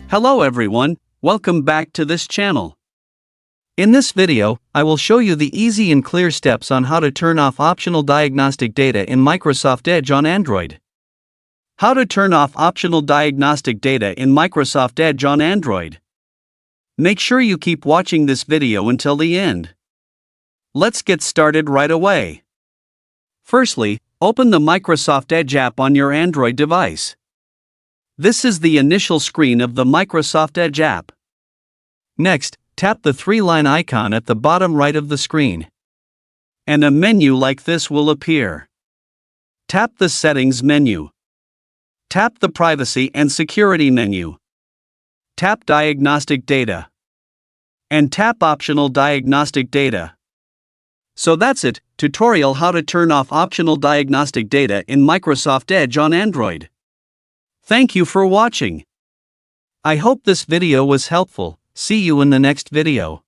Hello everyone, welcome back to this channel. In this video, I will show you the easy and clear steps on how to turn off optional diagnostic data in Microsoft Edge on Android. How to turn off optional diagnostic data in Microsoft Edge on Android. Make sure you keep watching this video until the end. Let's get started right away. Firstly, open the Microsoft Edge app on your Android device. This is the initial screen of the Microsoft Edge app. Next, tap the three-line icon at the bottom right of the screen. And a menu like this will appear. Tap the Settings menu. Tap the Privacy and Security menu. Tap Diagnostic Data. And tap Optional Diagnostic Data. So that's it, tutorial how to turn off optional diagnostic data in Microsoft Edge on Android. Thank you for watching. I hope this video was helpful. See you in the next video.